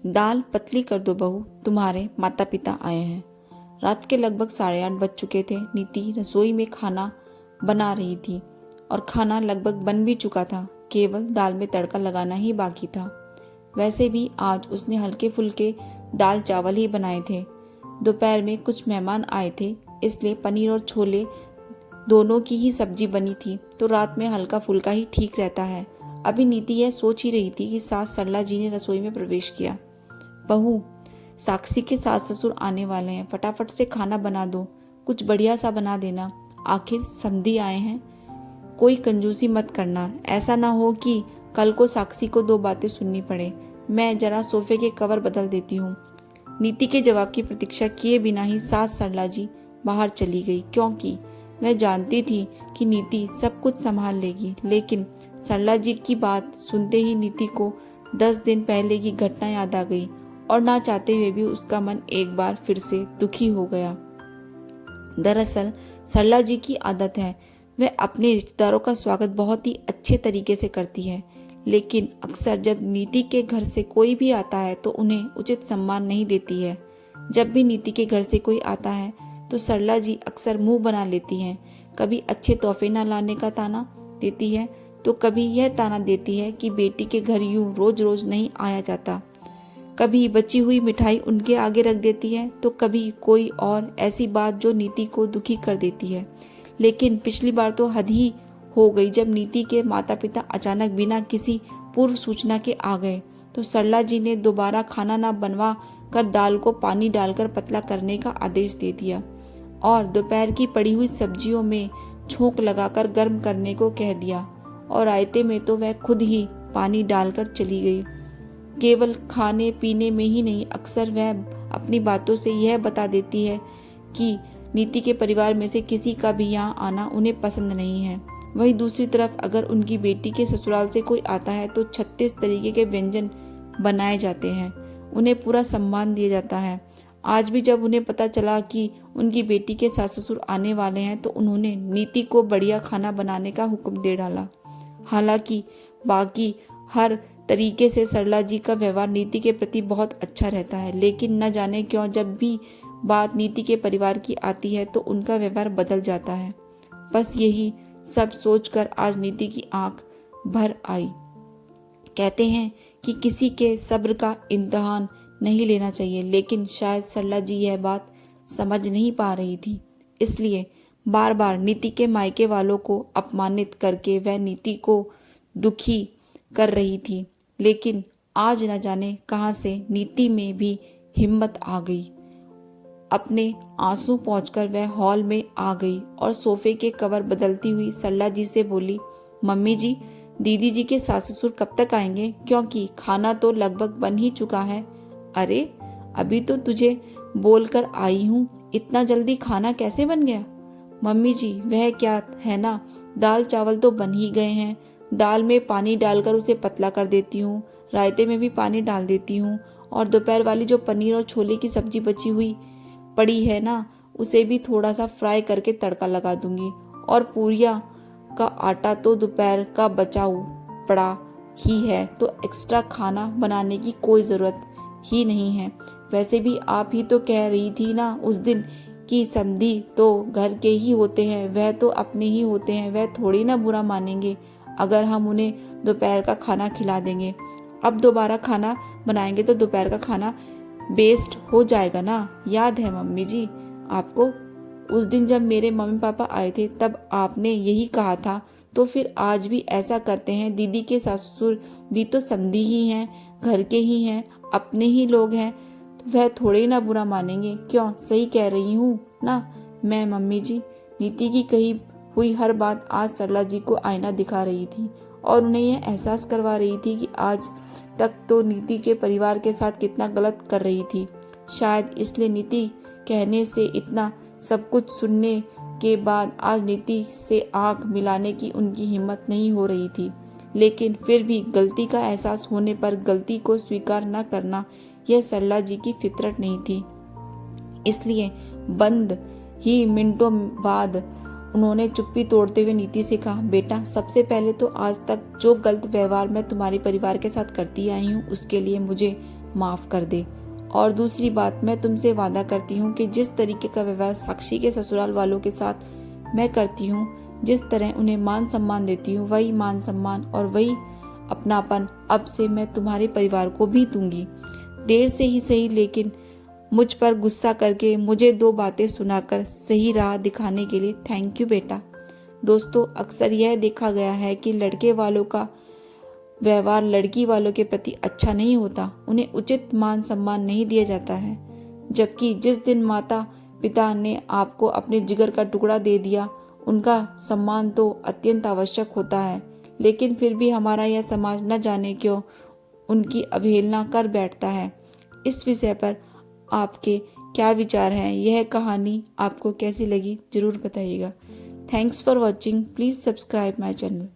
दाल पतली कर दो बहू, तुम्हारे माता पिता आए हैं। रात के लगभग 8:30 बज चुके थे। नीति रसोई में खाना बना रही थी और खाना लगभग बन भी चुका था, केवल दाल में तड़का लगाना ही बाकी था। वैसे भी आज उसने हल्के फुल्के दाल चावल ही बनाए थे। दोपहर में कुछ मेहमान आए थे, इसलिए पनीर और छोले दोनों की ही सब्जी बनी थी, तो रात में हल्का फुल्का ही ठीक रहता है। अभी नीति यह सोच ही रही थी कि सास सरला जी ने रसोई में प्रवेश किया। बहू, साक्षी के सास ससुर आने वाले हैं, फटाफट से खाना बना दो, कुछ बढ़िया सा बना देना, आखिर समधी आए हैं। कोई कंजूसी मत करना, ऐसा ना हो कि कल को साक्षी को 2 बातें सुननी पड़े। मैं जरा सोफे के कवर बदल देती हूँ। नीति के जवाब की प्रतीक्षा किए बिना ही सास सरला जी बाहर चली गई, क्योंकि वह जानती थी कि नीति सब कुछ संभाल लेगी। लेकिन सरला जी की बात सुनते ही नीति को 10 दिन पहले की घटना याद आ गई और ना चाहते हुए भी उसका मन एक बार फिर से दुखी हो गया। दरअसल सरला जी की आदत है, वह अपने रिश्तेदारों का स्वागत बहुत ही अच्छे तरीके से करती है, लेकिन अक्सर जब नीति के घर से कोई भी आता है तो उन्हें उचित सम्मान नहीं देती है। जब भी नीति के घर से कोई आता है तो सरला जी अक्सर मुंह बना लेती हैं। कभी अच्छे तोहफे न लाने का ताना देती है, तो कभी यह ताना देती है कि बेटी के घर यूं रोज रोज नहीं आया जाता। कभी बची हुई मिठाई उनके आगे रख देती है, तो कभी कोई और ऐसी बात जो नीति को दुखी कर देती है। लेकिन पिछली बार तो हद ही हो गई, जब नीति के माता पिता अचानक बिना किसी पूर्व सूचना के आ गए, तो सरला जी ने दोबारा खाना न बनवा कर दाल को पानी डालकर पतला करने का आदेश दे दिया और दोपहर की पड़ी हुई सब्जियों में छोंक लगाकर गर्म करने को कह दिया। और रायते में तो वह खुद ही पानी डालकर चली गई। केवल खाने पीने में ही नहीं, अक्सर वह अपनी बातों से यह बता देती है कि नीति के परिवार में से किसी का भी यहाँ आना उन्हें पसंद नहीं है। वहीं दूसरी तरफ अगर उनकी बेटी के ससुराल से कोई आता है तो 36 तरीके के व्यंजन बनाए जाते हैं, उन्हें पूरा सम्मान दिया जाता है। आज भी जब उन्हें पता चला कि उनकी बेटी के सास ससुर आने वाले हैं तो उन्होंने नीति को बढ़िया खाना बनाने का हुक्म दे डाला। हालांकि बाकी हर तरीके से सरला जी का व्यवहार नीति के प्रति बहुत अच्छा रहता है, लेकिन न जाने क्यों जब भी बात नीति के परिवार की आती है तो उनका व्यवहार बदल जाता है। बस यही सब सोचकर आज नीति की आंख भर आई। कहते हैं कि किसी के सब्र का इम्तिहान नहीं लेना चाहिए, लेकिन शायद सरला जी यह बात समझ नहीं पा रही थी, इसलिए बार बार नीति के मायके वालों को अपमानित करके वह नीति को दुखी कर रही थी। लेकिन आज न जाने कहां से नीति में भी हिम्मत आ गई। अपने आंसू पोंछकर वह हॉल में आ गई और सोफे के कवर बदलती हुई सरला जी से बोली, मम्मी जी, दीदी जी के सास ससुर कब तक आएंगे? क्योंकि खाना तो लगभग बन ही चुका है। अरे, अभी तो तुझे बोलकर आई हूँ, इतना जल्दी खाना कैसे बन गया? मम्मी जी, वह क्या है ना, दाल चावल तो बन ही गए हैं। दाल में पानी डालकर उसे पतला कर देती हूँ, रायते में भी पानी डाल देती हूँ और दोपहर वाली जो पनीर और छोले की सब्जी बची हुई पड़ी है ना, उसे भी थोड़ा सा फ्राई करके तड़का लगा दूंगी। और पूरियाँ का आटा तो दोपहर का बचा पड़ा ही है, तो एक्स्ट्रा खाना बनाने की कोई ज़रूरत ही नहीं है। वैसे भी आप ही तो कह रही थी ना उस दिन कि समधी तो घर के ही होते हैं, वह तो अपने ही होते हैं, वह थोड़ी ना बुरा मानेंगे अगर हम उन्हें दोपहर का खाना खिला देंगे। अब दोबारा खाना बनाएंगे तो दोपहर का खाना वेस्ट हो जाएगा ना। याद है मम्मी जी आपको, उस दिन जब मेरे मम्मी पापा आए थे तब आपने यही कहा था, तो फिर आज भी ऐसा करते हैं। दीदी के ससुर भी तो समधी ही हैं, घर के ही हैं, अपने ही लोग हैं, तो वह थोड़े ना बुरा मानेंगे। क्यों, सही कह रही हूँ ना मैं मम्मी जी? नीति की कही हुई हर बात आज सरला जी को आईना दिखा रही थी और उन्हें यह एहसास करवा रही थी कि आज तक तो नीति के परिवार के साथ कितना गलत कर रही थी। शायद इसलिए नीति कहने से इतना सब कुछ सुनने के बाद आज नीति से आंख मिलाने की उनकी हिम्मत नहीं हो रही थी। लेकिन फिर भी गलती का एहसास होने पर गलती को स्वीकार न करना यह सरला जी की फितरत नहीं थी। इसलिए बंद ही मिनटों बाद उन्होंने चुप्पी तोड़ते हुए नीति से कहा, बेटा, सबसे पहले तो आज तक जो गलत व्यवहार मैं तुम्हारे परिवार के साथ करती आई हूँ उसके लिए मुझे माफ़ कर दे। और दूसरी बात, मैं तुमसे वादा करती हूँ कि जिस तरीके का व्यवहार साक्षी के ससुराल वालों के साथ मैं करती हूँ, जिस तरह उन्हें मान सम्मान देती हूँ, वही मान सम्मान और वही अपनापन अब से मैं तुम्हारे परिवार को भी दूंगी। देर से ही सही, लेकिन मुझ पर गुस्सा करके मुझे 2 बातें सुनाकर सही राह दिखाने के लिए थैंक यू बेटा। दोस्तों, अक्सर यह देखा गया है कि लड़के वालों का व्यवहार लड़की वालों के प्रति अच्छा नहीं होता, उन्हें उचित मान सम्मान नहीं दिया जाता है। जबकि जिस दिन माता पिता ने आपको अपने जिगर का टुकड़ा दे दिया, उनका सम्मान तो अत्यंत आवश्यक होता है, लेकिन फिर भी हमारा यह समाज न जाने क्यों उनकी अवहेलना कर बैठता है। इस विषय पर आपके क्या विचार हैं? यह कहानी आपको कैसी लगी जरूर बताइएगा। Thanks for watching. Please subscribe my channel.